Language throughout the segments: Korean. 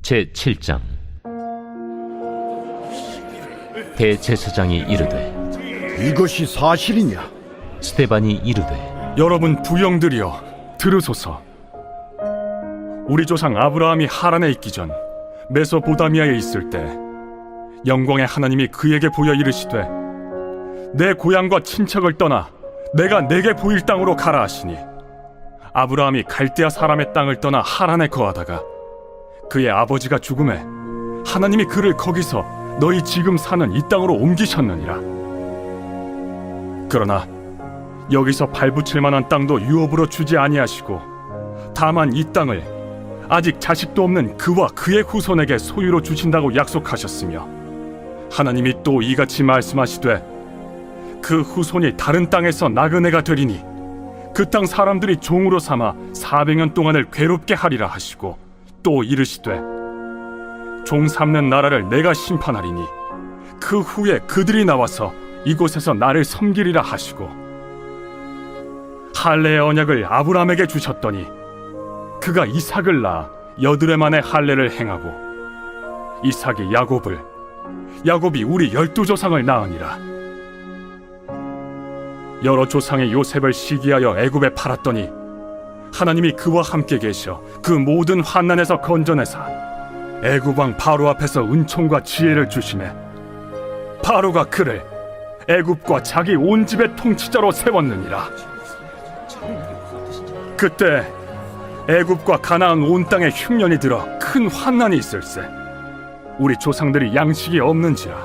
제7장. 대제사장이 이르되 이것이 사실이냐? 스데반이 이르되 여러분 부영들이여 들으소서. 우리 조상 아브라함이 하란에 있기 전 메소보다미아에 있을 때 영광의 하나님이 그에게 보여 이르시되 내 고향과 친척을 떠나 내가 내게 보일 땅으로 가라 하시니, 아브라함이 갈대아 사람의 땅을 떠나 하란에 거하다가 그의 아버지가 죽음에 하나님이 그를 거기서 너희 지금 사는 이 땅으로 옮기셨느니라. 그러나 여기서 발붙일 만한 땅도 유업으로 주지 아니하시고 다만 이 땅을 아직 자식도 없는 그와 그의 후손에게 소유로 주신다고 약속하셨으며, 하나님이 또 이같이 말씀하시되 그 후손이 다른 땅에서 나그네가 되리니 그 땅 사람들이 종으로 삼아 400년 동안을 괴롭게 하리라 하시고, 또 이르시되 종 삼는 나라를 내가 심판하리니 그 후에 그들이 나와서 이곳에서 나를 섬기리라 하시고, 할례의 언약을 아브라함에게 주셨더니 그가 이삭을 낳아 8해 만에 할례를 행하고, 이삭이 야곱을, 야곱이 우리 12조상을 낳으니라. 여러 조상의 요셉을 시기하여 애굽에 팔았더니 하나님이 그와 함께 계셔 그 모든 환난에서 건져내사 애굽 왕 바로 앞에서 은총과 지혜를 주시매 바로가 그를 애굽과 자기 온 집의 통치자로 세웠느니라. 그때 애굽과 가나안 온 땅에 흉년이 들어 큰 환난이 있을세. 우리 조상들이 양식이 없는지라.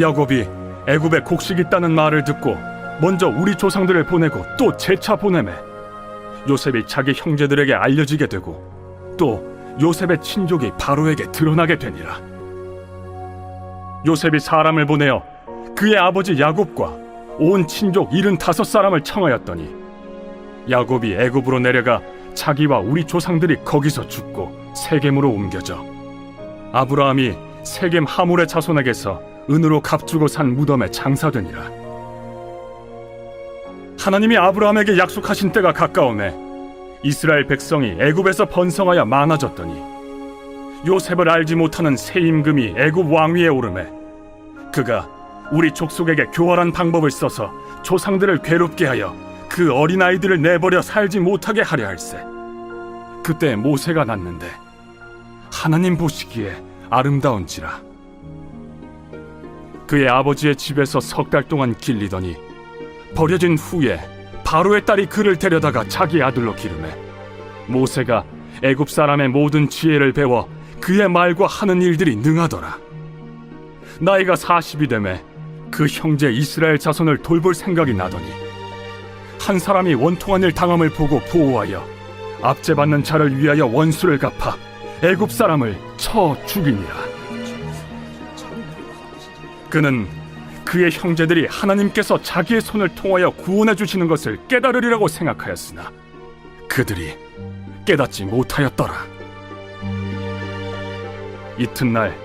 야곱이 애굽에 곡식이 있다는 말을 듣고 먼저 우리 조상들을 보내고 또 재차 보내매 요셉이 자기 형제들에게 알려지게 되고 또 요셉의 친족이 바로에게 드러나게 되니라. 요셉이 사람을 보내어 그의 아버지 야곱과 온 친족 75사람을 청하였더니 야곱이 애굽으로 내려가 자기와 우리 조상들이 거기서 죽고 세겜으로 옮겨져 아브라함이 세겜 하몰의 자손에게서 은으로 값주고 산 무덤에 장사되니라. 하나님이 아브라함에게 약속하신 때가 가까우매 이스라엘 백성이 애굽에서 번성하여 많아졌더니 요셉을 알지 못하는 새 임금이 애굽 왕위에 오르매 그가 우리 족속에게 교활한 방법을 써서 조상들을 괴롭게 하여 그 어린아이들을 내버려 살지 못하게 하려 할세. 그때 모세가 낳는데 하나님 보시기에 아름다운지라. 그의 아버지의 집에서 3달 동안 길리더니 버려진 후에 바로의 딸이 그를 데려다가 자기 아들로 기르매 모세가 애굽 사람의 모든 지혜를 배워 그의 말과 하는 일들이 능하더라. 나이가 40이 되매 그 형제 이스라엘 자손을 돌볼 생각이 나더니 한 사람이 원통한 일 당함을 보고 보호하여 압제받는 자를 위하여 원수를 갚아 애굽 사람을 쳐 죽이니라. 그는 그의 형제들이 하나님께서 자기의 손을 통하여 구원해 주시는 것을 깨달으리라고 생각하였으나 그들이 깨닫지 못하였더라. 이튿날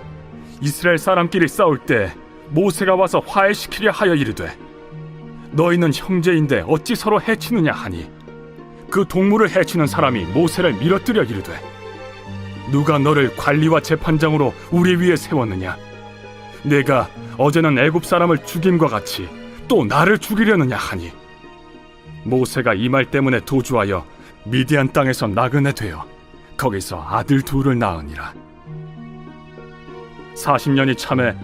이스라엘 사람끼리 싸울 때 모세가 와서 화해시키려 하여 이르되 너희는 형제인데 어찌 서로 해치느냐 하니 그 동물을 해치는 사람이 모세를 밀어뜨려 이르되 누가 너를 관리와 재판장으로 우리 위에 세웠느냐? 내가 어제는 애굽 사람을 죽임과 같이 또 나를 죽이려느냐 하니 모세가 이 말 때문에 도주하여 미디안 땅에서 나그네 되어 거기서 아들 둘을 낳으니라. 40년이 참에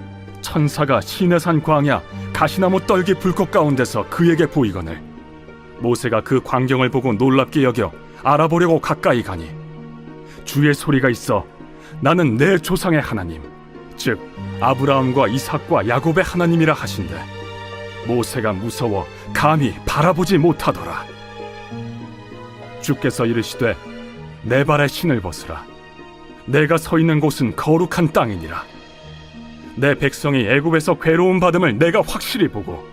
천사가 시내산 광야 가시나무 떨기 불꽃 가운데서 그에게 보이거늘 모세가 그 광경을 보고 놀랍게 여겨 알아보려고 가까이 가니 주의 소리가 있어 나는 내 조상의 하나님 즉 아브라함과 이삭과 야곱의 하나님이라 하신대 모세가 무서워 감히 바라보지 못하더라. 주께서 이르시되 내 발에 신을 벗으라. 내가 서 있는 곳은 거룩한 땅이니라. 내 백성이 애굽에서 괴로움 받음을 내가 확실히 보고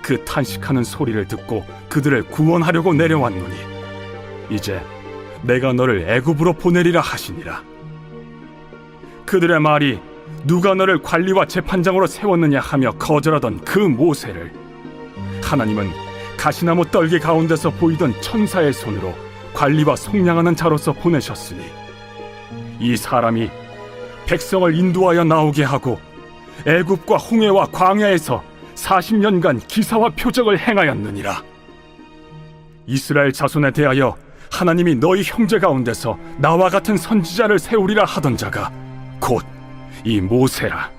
그 탄식하는 소리를 듣고 그들을 구원하려고 내려왔노니 이제 내가 너를 애굽으로 보내리라 하시니라. 그들의 말이 누가 너를 관리와 재판장으로 세웠느냐 하며 거절하던 그 모세를 하나님은 가시나무 떨기 가운데서 보이던 천사의 손으로 관리와 속량하는 자로서 보내셨으니 이 사람이 백성을 인도하여 나오게 하고 애굽과 홍해와 광야에서 40년간 기사와 표적을 행하였느니라. 이스라엘 자손에 대하여 하나님이 너희 형제 가운데서 나와 같은 선지자를 세우리라 하던 자가 곧 이 모세라.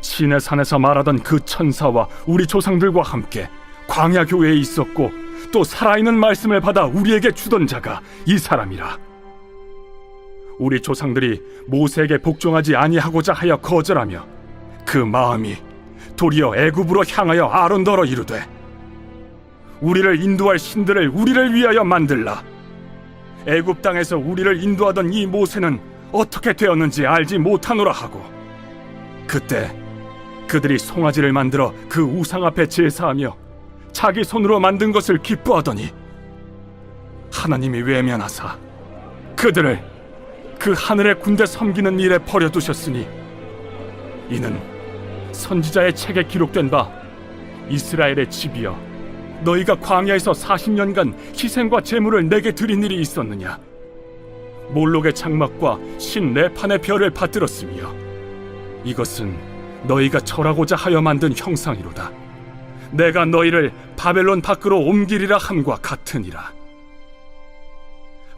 시내 산에서 말하던 그 천사와 우리 조상들과 함께 광야 교회에 있었고 또 살아있는 말씀을 받아 우리에게 주던 자가 이 사람이라. 우리 조상들이 모세에게 복종하지 아니하고자 하여 거절하며 그 마음이 도리어 애굽으로 향하여 아론더러 이르되 우리를 인도할 신들을 우리를 위하여 만들라. 애굽 땅에서 우리를 인도하던 이 모세는 어떻게 되었는지 알지 못하노라 하고 그때 그들이 송아지를 만들어 그 우상 앞에 제사하며 자기 손으로 만든 것을 기뻐하더니 하나님이 외면하사 그들을 그 하늘의 군대 섬기는 일에 버려두셨으니 이는 선지자의 책에 기록된 바 이스라엘의 집이여 너희가 광야에서 40년간 희생과 제물을 내게 드린 일이 있었느냐. 몰록의 장막과 신 레판의 별을 받들었으며 이것은 너희가 절하고자 하여 만든 형상이로다. 내가 너희를 바벨론 밖으로 옮기리라 함과 같으니라.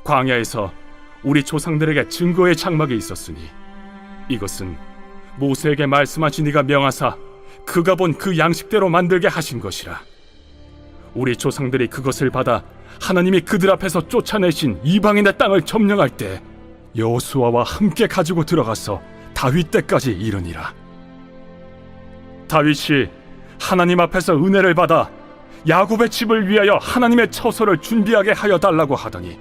광야에서 우리 조상들에게 증거의 장막이 있었으니 이것은 모세에게 말씀하신 이가 명하사 그가 본 그 양식대로 만들게 하신 것이라. 우리 조상들이 그것을 받아 하나님이 그들 앞에서 쫓아내신 이방인의 땅을 점령할 때 여호수아와 함께 가지고 들어가서 다윗 때까지 이르니라. 다윗이 하나님 앞에서 은혜를 받아 야곱의 집을 위하여 하나님의 처소를 준비하게 하여 달라고 하더니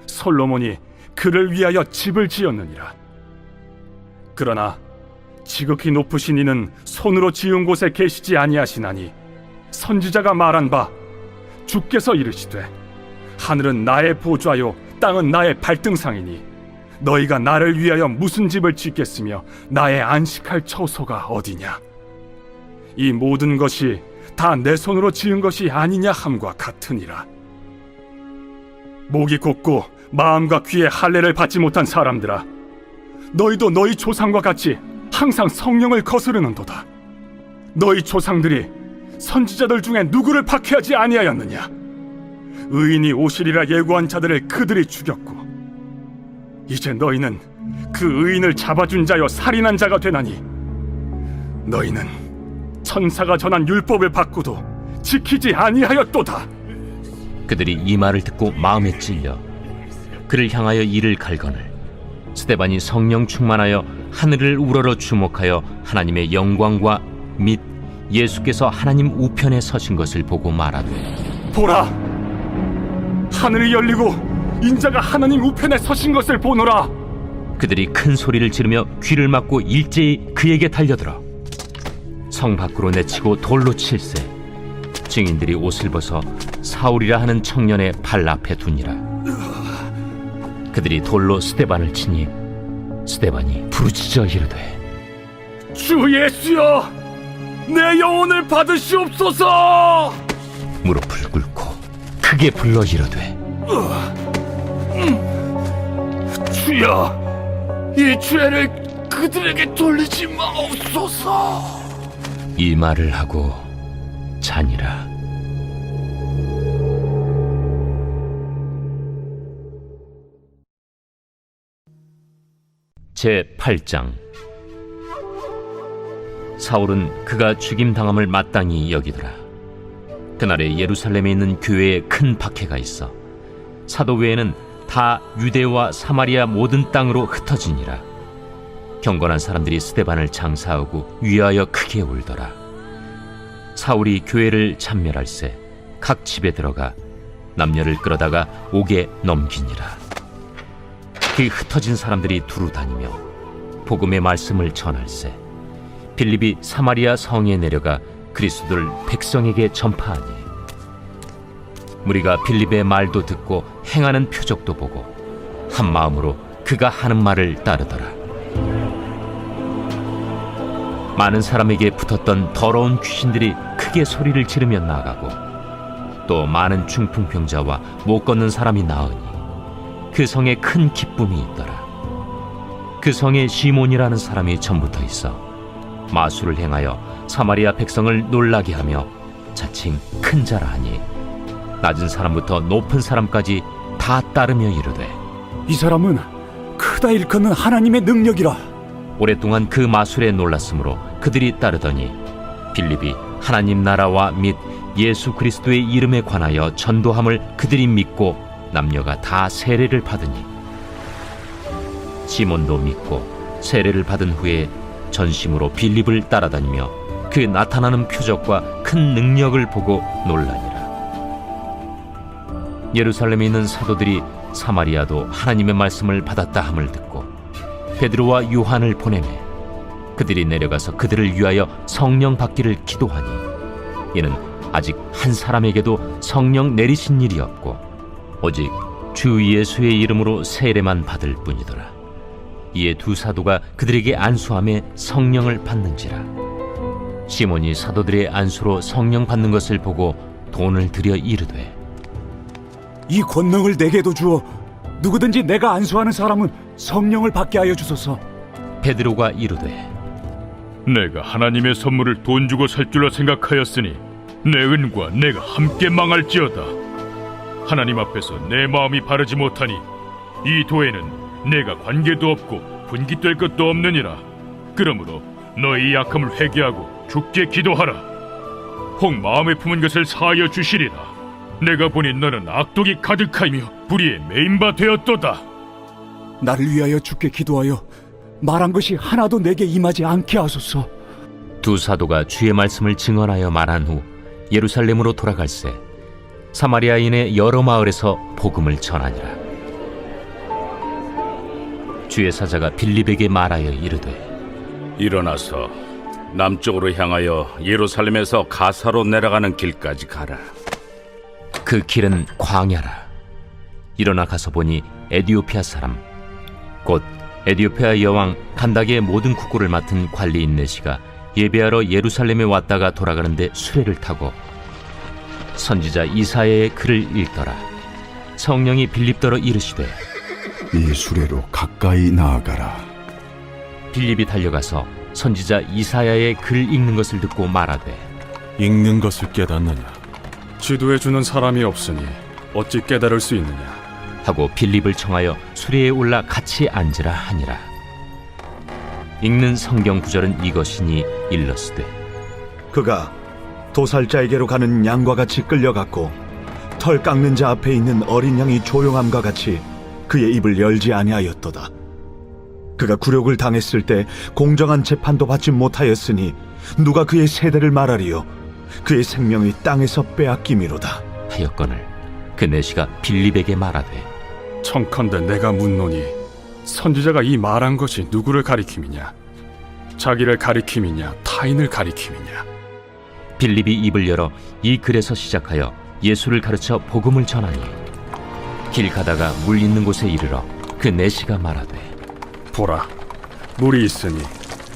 솔로몬이 그를 위하여 집을 지었느니라. 그러나 지극히 높으신 이는 손으로 지은 곳에 계시지 아니하시나니 선지자가 말한 바 주께서 이르시되 하늘은 나의 보좌요 땅은 나의 발등상이니 너희가 나를 위하여 무슨 집을 짓겠으며 나의 안식할 처소가 어디냐. 이 모든 것이 다 내 손으로 지은 것이 아니냐 함과 같으니라. 목이 곧고 마음과 귀에 할례를 받지 못한 사람들아, 너희도 너희 조상과 같이 항상 성령을 거스르는도다. 너희 조상들이 선지자들 중에 누구를 박해하지 아니하였느냐. 의인이 오시리라 예고한 자들을 그들이 죽였고 이제 너희는 그 의인을 잡아준 자여 살인한 자가 되나니 너희는 천사가 전한 율법을 받고도 지키지 아니하였도다. 그들이 이 말을 듣고 마음에 찔려 그를 향하여 이를 갈거늘 스데반이 성령 충만하여 하늘을 우러러 주목하여 하나님의 영광과 및 예수께서 하나님 우편에 서신 것을 보고 말하되 보라, 하늘이 열리고 인자가 하나님 우편에 서신 것을 보노라. 그들이 큰 소리를 지르며 귀를 막고 일제히 그에게 달려들어 성 밖으로 내치고 돌로 칠세. 증인들이 옷을 벗어 사울이라 하는 청년의 발 앞에 두니라. 그들이 돌로 스데반을 치니 스데반이 부르짖어 이르되 주 예수여, 내 영혼을 받으시옵소서. 무릎을 꿇고 크게 불러 이르되 주여, 이 죄를 그들에게 돌리지 마옵소서. 이 말을 하고 자니라. 제8장. 사울은 그가 죽임당함을 마땅히 여기더라. 그날에 예루살렘에 있는 교회에 큰 박해가 있어 사도 외에는 다 유대와 사마리아 모든 땅으로 흩어지니라. 경건한 사람들이 스데반을 장사하고 위하여 크게 울더라. 사울이 교회를 참멸할세 각 집에 들어가 남녀를 끌어다가 옥에 넘기니라. 그 흩어진 사람들이 두루 다니며 복음의 말씀을 전할세 빌립이 사마리아 성에 내려가 그리스도를 백성에게 전파하니 무리가 빌립의 말도 듣고 행하는 표적도 보고 한 마음으로 그가 하는 말을 따르더라. 많은 사람에게 붙었던 더러운 귀신들이 크게 소리를 지르며 나가고 또 많은 중풍병자와 못 걷는 사람이 나으니 그 성에 큰 기쁨이 있더라. 그 성에 시몬이라는 사람이 전부터 있어 마술을 행하여 사마리아 백성을 놀라게 하며 자칭 큰 자라 하니 낮은 사람부터 높은 사람까지 다 따르며 이르되 이 사람은 크다 일컫는 하나님의 능력이라. 오랫동안 그 마술에 놀랐으므로 그들이 따르더니 빌립이 하나님 나라와 및 예수 그리스도의 이름에 관하여 전도함을 그들이 믿고 남녀가 다 세례를 받으니 시몬도 믿고 세례를 받은 후에 전심으로 빌립을 따라다니며 그 나타나는 표적과 큰 능력을 보고 놀라니라. 예루살렘에 있는 사도들이 사마리아도 하나님의 말씀을 받았다 함을 듣고 베드로와 요한을 보내매 그들이 내려가서 그들을 위하여 성령 받기를 기도하니 이는 아직 한 사람에게도 성령 내리신 일이 없고 오직 주 예수의 이름으로 세례만 받을 뿐이더라. 이에 두 사도가 그들에게 안수함에 성령을 받는지라. 시몬이 사도들의 안수로 성령 받는 것을 보고 돈을 들여 이르되 이 권능을 내게도 주어 누구든지 내가 안수하는 사람은 성령을 받게 하여 주소서. 베드로가 이르되 내가 하나님의 선물을 돈 주고 살 줄로 생각하였으니 내 은과 내가 함께 망할지어다. 하나님 앞에서 내 마음이 바르지 못하니 이 도에는 내가 관계도 없고 분깃될 것도 없느니라. 그러므로 너희 약함을 회개하고 주께 기도하라. 혹 마음에 품은 것을 사하여 주시리라. 내가 보니 너는 악독이 가득하며 불의에 매인 바 되었도다. 나를 위하여 주께 기도하여 말한 것이 하나도 내게 임하지 않게 하소서. 두 사도가 주의 말씀을 증언하여 말한 후 예루살렘으로 돌아갈새 사마리아인의 여러 마을에서 복음을 전하니라. 주의 사자가 빌립에게 말하여 이르되 일어나서 남쪽으로 향하여 예루살렘에서 가사로 내려가는 길까지 가라. 그 길은 광야라. 일어나 가서 보니 에디오피아 사람 곧 에디오피아 여왕 간닥의 모든 국고를 맡은 관리인 내시가 예배하러 예루살렘에 왔다가 돌아가는데 수레를 타고 선지자 이사야의 글을 읽더라. 성령이 빌립더러 이르시되 이 수레로 가까이 나아가라. 빌립이 달려가서 선지자 이사야의 글 읽는 것을 듣고 말하되 읽는 것을 깨닫느냐? 지도해 주는 사람이 없으니 어찌 깨달을 수 있느냐. 하고 빌립을 청하여 수레에 올라 같이 앉으라 하니라. 읽는 성경 구절은 이것이니 일러스되 그가 도살자에게로 가는 양과 같이 끌려갔고 털 깎는 자 앞에 있는 어린 양이 조용함과 같이 그의 입을 열지 아니하였도다. 그가 굴욕을 당했을 때 공정한 재판도 받지 못하였으니 누가 그의 세대를 말하리요. 그의 생명이 땅에서 빼앗김이로다. 하였거늘 그 내시가 빌립에게 말하되 청컨대 내가 묻노니 선지자가 이 말한 것이 누구를 가리킴이냐? 자기를 가리킴이냐 타인을 가리킴이냐? 빌립이 입을 열어 이 글에서 시작하여 예수를 가르쳐 복음을 전하니 길 가다가 물 있는 곳에 이르러 그 내시가 말하되 보라, 물이 있으니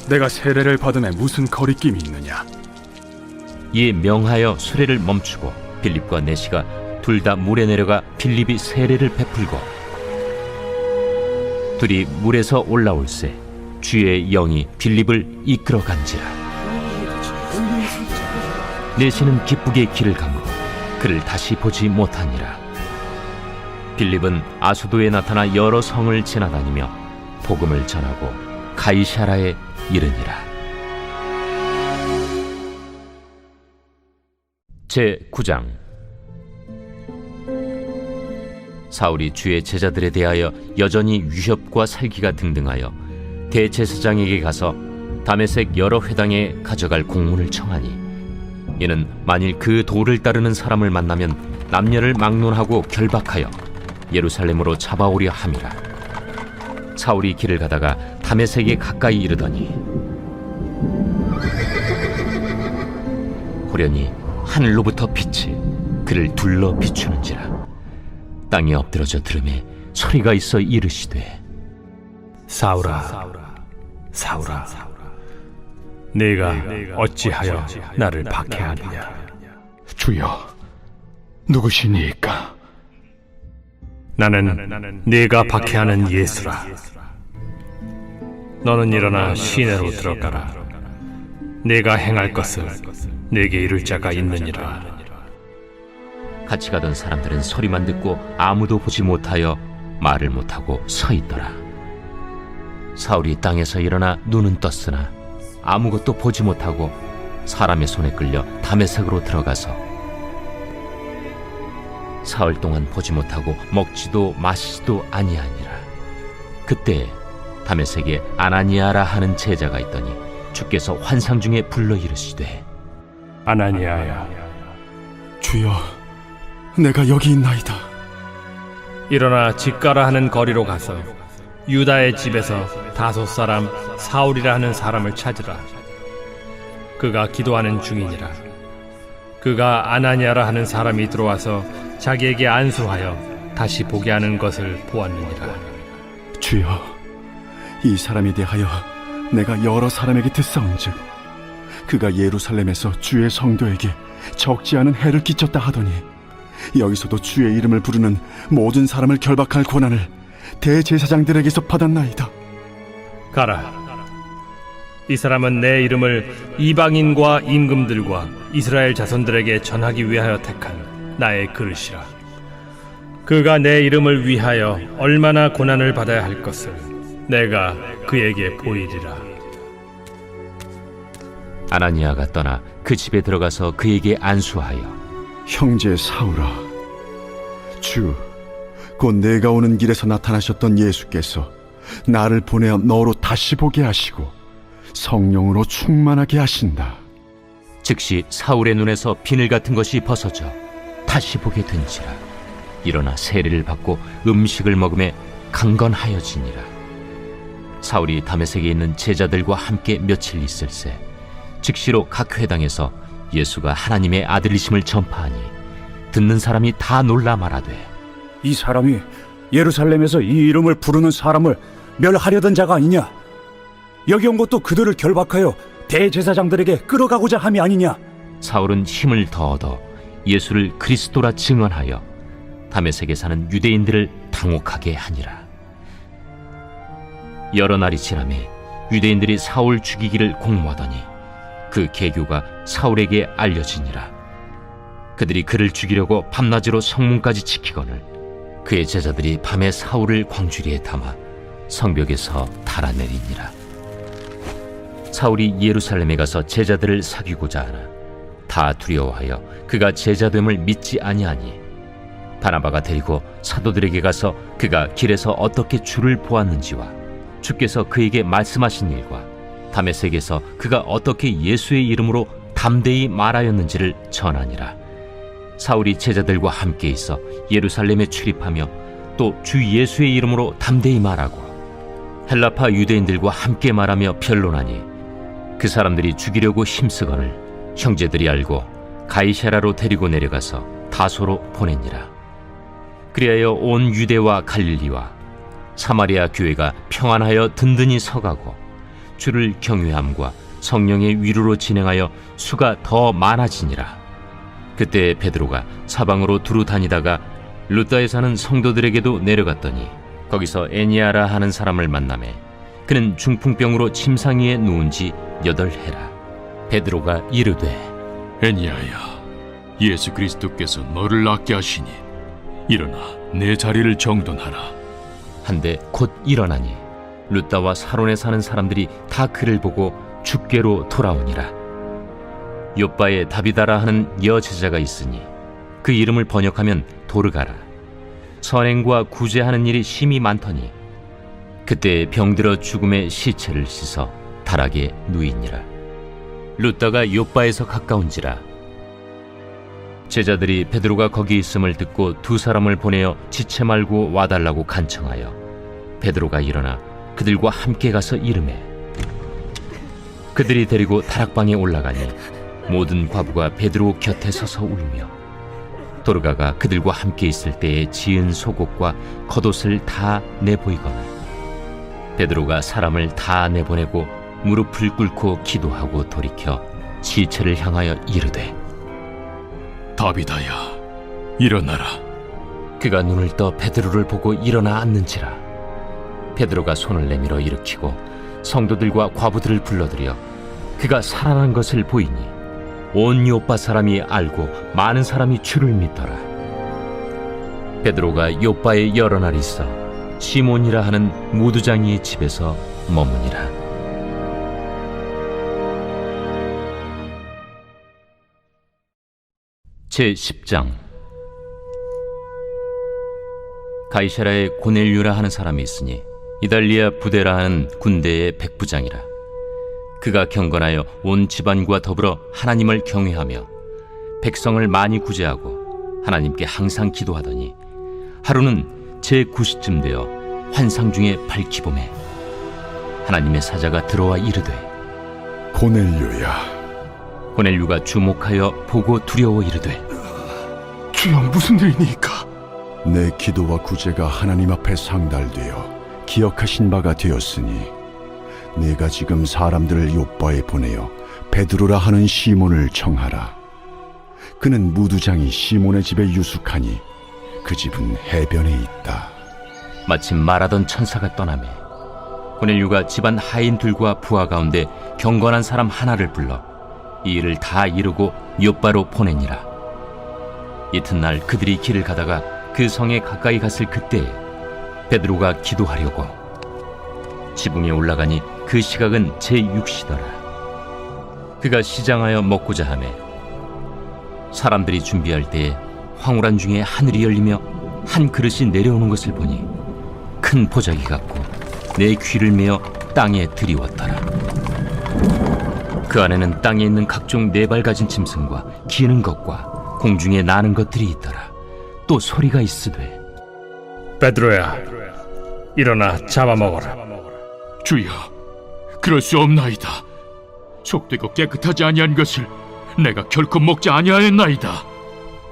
내가 세례를 받음에 무슨 거리낌이 있느냐? 이에 명하여 수레를 멈추고 빌립과 내시가 둘 다 물에 내려가 빌립이 세례를 베풀고 둘이 물에서 올라올새 주의 영이 빌립을 이끌어 간지라. 내시는 기쁘게 길을 가므로 그를 다시 보지 못하니라. 빌립은 아수도에 나타나 여러 성을 지나다니며 복음을 전하고 가이사라에 이르니라. 제9장. 사울이 주의 제자들에 대하여 여전히 위협과 살기가 등등하여 대제사장에게 가서 다메섹 여러 회당에 가져갈 공문을 청하니 이는 만일 그 도를 따르는 사람을 만나면 남녀를 막론하고 결박하여 예루살렘으로 잡아오려 함이라. 사울이 길을 가다가 다메섹에 가까이 이르더니 호련히 하늘로부터 빛이 그를 둘러 비추는지라. 땅에 엎드러져 들음에 소리가 있어 이르시되 사울아, 사울아, 네가 어찌하여 나를 박해하느냐? 주여, 누구시니까? 나는 네가 박해하는 예수라. 너는 일어나 시내로 들어가라. 내가 행할 것을 내게 이룰 자가 있느니라. 같이 가던 사람들은 소리만 듣고 아무도 보지 못하여 말을 못하고 서 있더라. 사울이 땅에서 일어나 눈은 떴으나 아무것도 보지 못하고 사람의 손에 끌려 다메섹으로 들어가서 사흘 동안 보지 못하고 먹지도 마시지도 아니하니라. 그때 다메섹에 아나니아라 하는 제자가 있더니 주께서 환상 중에 불러 이르시되 아나니아야, 주여, 내가 여기 있나이다. 일어나 집가라 하는 거리로 가서 유다의 집에서 다소 사람 사울이라 하는 사람을 찾으라. 그가 기도하는 중이니라. 그가 아나니아라 하는 사람이 들어와서 자기에게 안수하여 다시 보게 하는 것을 보았느니라. 주여, 이 사람에 대하여 내가 여러 사람에게 듣사온즉 그가 예루살렘에서 주의 성도에게 적지 않은 해를 끼쳤다 하더니 여기서도 주의 이름을 부르는 모든 사람을 결박할 권한을 대제사장들에게서 받았나이다. 가라. 이 사람은 내 이름을 이방인과 임금들과 이스라엘 자손들에게 전하기 위하여 택한 나의 그릇이라. 그가 내 이름을 위하여 얼마나 고난을 받아야 할 것을 내가 그에게 보이리라. 아나니아가 떠나 그 집에 들어가서 그에게 안수하여 형제 사울아, 주, 곧 내가 오는 길에서 나타나셨던 예수께서 나를 보내어 너로 다시 보게 하시고 성령으로 충만하게 하신다. 즉시 사울의 눈에서 비늘 같은 것이 벗어져 다시 보게 된지라. 일어나 세례를 받고 음식을 먹음에 강건하여지니라. 사울이 다메섹에 있는 제자들과 함께 며칠 있을새 즉시로 각 회당에서 예수가 하나님의 아들이심을 전파하니 듣는 사람이 다 놀라 말하되 이 사람이 예루살렘에서 이 이름을 부르는 사람을 멸하려던 자가 아니냐? 여기 온 것도 그들을 결박하여 대제사장들에게 끌어가고자 함이 아니냐? 사울은 힘을 더 얻어 예수를 그리스도라 증언하여 다메섹에 사는 유대인들을 당혹하게 하니라. 여러 날이 지나매 유대인들이 사울 죽이기를 공모하더니 그 계교가 사울에게 알려지니라. 그들이 그를 죽이려고 밤낮으로 성문까지 지키거늘 그의 제자들이 밤에 사울을 광주리에 담아 성벽에서 달아내리니라. 사울이 예루살렘에 가서 제자들을 사귀고자 하나 다 두려워하여 그가 제자됨을 믿지 아니하니 바나바가 데리고 사도들에게 가서 그가 길에서 어떻게 주를 보았는지와 주께서 그에게 말씀하신 일과 다메섹에서 그가 어떻게 예수의 이름으로 담대히 말하였는지를 전하니라. 사울이 제자들과 함께 있어 예루살렘에 출입하며 또 주 예수의 이름으로 담대히 말하고 헬라파 유대인들과 함께 말하며 변론하니 그 사람들이 죽이려고 힘쓰거늘 형제들이 알고 가이사랴로 데리고 내려가서 다소로 보내니라. 그리하여 온 유대와 갈릴리와 사마리아 교회가 평안하여 든든히 서가고 주를 경외함과 성령의 위로로 진행하여 수가 더 많아지니라. 그때 베드로가 사방으로 두루 다니다가 루다에 사는 성도들에게도 내려갔더니 거기서 에니아라 하는 사람을 만나매 그는 중풍병으로 침상 위에 누운 지 8해라. 베드로가 이르되 애니야야, 예수 그리스도께서 너를 낫게 하시니 일어나 내 자리를 정돈하라. 한데 곧 일어나니 루다와 사론에 사는 사람들이 다 그를 보고 주께로 돌아오니라. 요바에 다비다라 하는 여제자가 있으니 그 이름을 번역하면 도르가라. 선행과 구제하는 일이 심히 많더니 그때 병들어 죽음의 시체를 씻어 다락에 누이니라. 루다가 요바에서 가까운지라. 제자들이 베드로가 거기 있음을 듣고 2 사람을 보내어 지체 말고 와달라고 간청하여 베드로가 일어나 그들과 함께 가서 이르매 그들이 데리고 다락방에 올라가니 모든 과부가 베드로 곁에 서서 울며 도르가가 그들과 함께 있을 때에 지은 속옷과 겉옷을 다 내보이거늘 베드로가 사람을 다 내보내고 무릎을 꿇고 기도하고 돌이켜 시체를 향하여 이르되 다비다야, 일어나라. 그가 눈을 떠 베드로를 보고 일어나 앉는지라. 베드로가 손을 내밀어 일으키고 성도들과 과부들을 불러들여 그가 살아난 것을 보이니 온 요빠 사람이 알고 많은 사람이 주를 믿더라. 베드로가 요빠에 여러 날 있어 시몬이라 하는 무두장이의 집에서 머무니라. 제10장. 가이사라에 고넬류라 하는 사람이 있으니 이달리아 부대라 하는 군대의 백부장이라. 그가 경건하여 온 집안과 더불어 하나님을 경외하며 백성을 많이 구제하고 하나님께 항상 기도하더니 하루는 제9시쯤 되어 환상 중에 밝히봄에 하나님의 사자가 들어와 이르되 고넬료야, 고넬류가 주목하여 보고 두려워 이르되 주여, 무슨 일이니까? 내 기도와 구제가 하나님 앞에 상달되어 기억하신 바가 되었으니 네가 지금 사람들을 요빠에 보내어 베드로라 하는 시몬을 청하라. 그는 무두장이 시몬의 집에 유숙하니 그 집은 해변에 있다. 마침 말하던 천사가 떠나매 고넬류가 집안 하인들과 부하 가운데 경건한 사람 하나를 불러 이 일을 다 이루고 요빠로 보내니라. 이튿날 그들이 길을 가다가 그 성에 가까이 갔을 그때에 베드로가 기도하려고 지붕에 올라가니 그 시각은 제6시더라. 그가 시장하여 먹고자 하매 사람들이 준비할 때에 황홀한 중에 하늘이 열리며 한 그릇이 내려오는 것을 보니 큰 보자기 같고 내 귀를 메어 땅에 들이웠더라. 그 안에는 땅에 있는 각종 네 발 가진 짐승과 기는 것과 공중에 나는 것들이 있더라. 또 소리가 있으되 베드로야, 일어나 잡아먹어라. 주여, 그럴 수 없나이다. 속되고 깨끗하지 아니한 것을 내가 결코 먹지 아니하였나이다.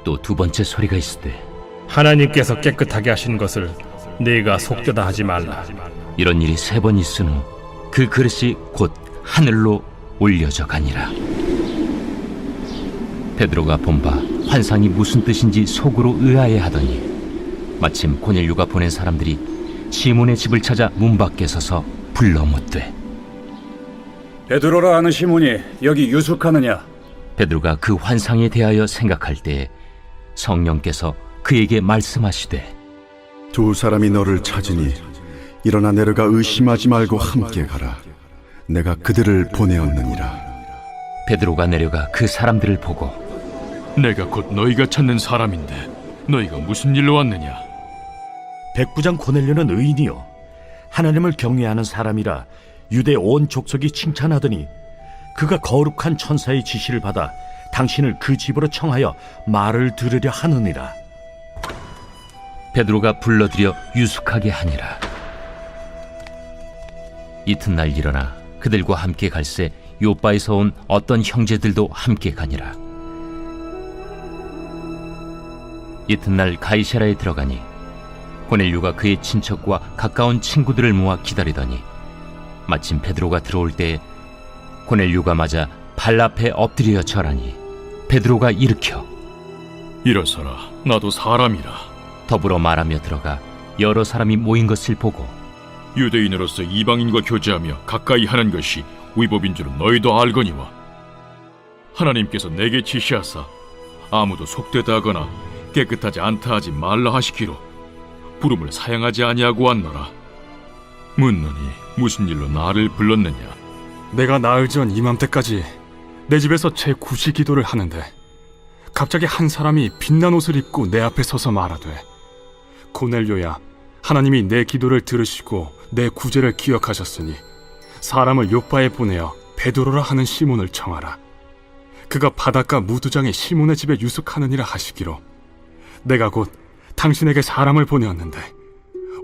또 두 번째 소리가 있으되 하나님께서 깨끗하게 하신 것을 네가 속되다 하지 말라. 이런 일이 3번 있은 후 그 그릇이 곧 하늘로 올려져 가니라. 베드로가 본바 환상이 무슨 뜻인지 속으로 의아해하더니 마침 고넬류가 보낸 사람들이 시몬의 집을 찾아 문 밖에 서서 불러 묻되 베드로라 하는 시몬이 여기 유숙하느냐? 베드로가 그 환상에 대하여 생각할 때에 성령께서 그에게 말씀하시되 두 사람이 너를 찾으니 일어나 내려가 의심하지 말고 함께 가라. 내가 그들을 보내었느니라. 베드로가 내려가 그 사람들을 보고 내가 곧 너희가 찾는 사람인데 너희가 무슨 일로 왔느냐? 백부장 고넬료는 의인이요 하나님을 경외하는 사람이라 유대 온 족속이 칭찬하더니 그가 거룩한 천사의 지시를 받아 당신을 그 집으로 청하여 말을 들으려 하느니라. 베드로가 불러들여 유숙하게 하니라. 이튿날 일어나 그들과 함께 갈새 요빠에서 온 어떤 형제들도 함께 가니라. 이튿날 가이사라에 들어가니 고넬류가 그의 친척과 가까운 친구들을 모아 기다리더니 마침 베드로가 들어올 때에 고넬류가 맞아 발 앞에 엎드려 절하니 베드로가 일으켜 일어서라, 나도 사람이라. 더불어 말하며 들어가 여러 사람이 모인 것을 보고 유대인으로서 이방인과 교제하며 가까이 하는 것이 위법인 줄은 너희도 알거니와 하나님께서 내게 지시하사 아무도 속되다 하거나 깨끗하지 않다 하지 말라 하시기로 부름을 사양하지 아니하고 왔노라. 묻노니 무슨 일로 나를 불렀느냐? 내가 나흘 전 이맘때까지 내 집에서 제9시 기도를 하는데 갑자기 한 사람이 빛난 옷을 입고 내 앞에 서서 말하되 고넬료야, 하나님이 내 기도를 들으시고 내 구제를 기억하셨으니 사람을 요빠에 보내어 베드로라 하는 시몬을 청하라. 그가 바닷가 무두장의 시몬의 집에 유숙하느니라 하시기로 내가 곧 당신에게 사람을 보내었는데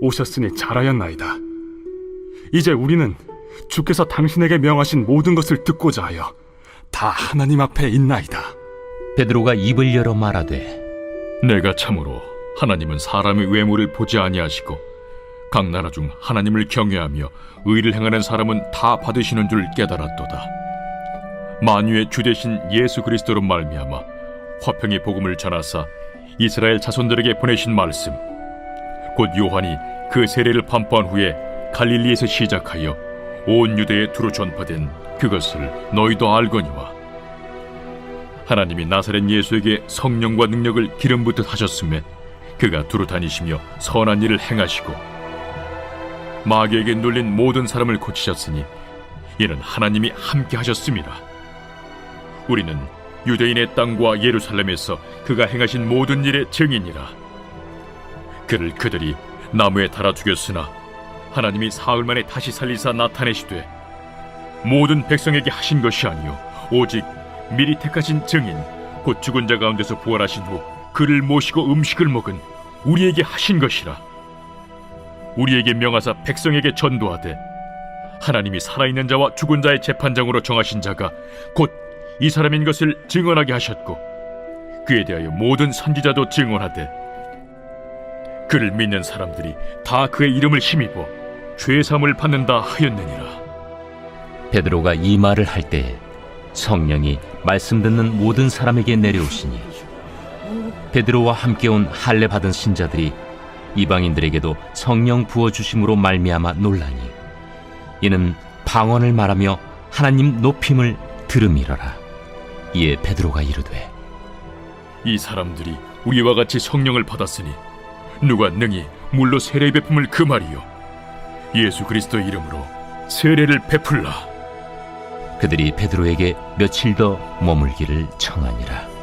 오셨으니 잘하였나이다. 이제 우리는 주께서 당신에게 명하신 모든 것을 듣고자 하여 다 하나님 앞에 있나이다. 베드로가 입을 열어 말하되 내가 참으로 하나님은 사람의 외모를 보지 아니하시고 각 나라 중 하나님을 경외하며 의를 행하는 사람은 다 받으시는 줄 깨달았도다. 만유의 주 되신 예수 그리스도로 말미암아 화평의 복음을 전하사 이스라엘 자손들에게 보내신 말씀 곧 요한이 그 세례를 반포한 후에 갈릴리에서 시작하여 온 유대에 두루 전파된 그것을 너희도 알거니와 하나님이 나사렛 예수에게 성령과 능력을 기름 붓듯 하셨음에 그가 두루 다니시며 선한 일을 행하시고 마귀에게 눌린 모든 사람을 고치셨으니 이는 하나님이 함께 하셨음이라. 우리는 유대인의 땅과 예루살렘에서 그가 행하신 모든 일의 증인이라. 그를 그들이 나무에 달아 죽였으나 하나님이 사흘 만에 다시 살리사 나타내시되 모든 백성에게 하신 것이 아니요 오직 미리 택하신 증인 곧 죽은 자 가운데서 부활하신 후 그를 모시고 음식을 먹은 우리에게 하신 것이라. 우리에게 명하사 백성에게 전도하되 하나님이 살아있는 자와 죽은 자의 재판장으로 정하신 자가 곧 이 사람인 것을 증언하게 하셨고 그에 대하여 모든 선지자도 증언하되 그를 믿는 사람들이 다 그의 이름을 힘입어 죄사함을 받는다 하였느니라. 베드로가 이 말을 할 때에 성령이 말씀 듣는 모든 사람에게 내려오시니 베드로와 함께 온 할례 받은 신자들이 이방인들에게도 성령 부어 주심으로 말미암아 놀라니 이는 방언을 말하며 하나님 높임을 들음이러라. 이에 베드로가 이르되 이 사람들이 우리와 같이 성령을 받았으니 누가 능히 물로 세례 베품을 금하리요 예수 그리스도 이름으로 세례를 베풀라. 그들이 베드로에게 며칠 더 머물기를 청하니라.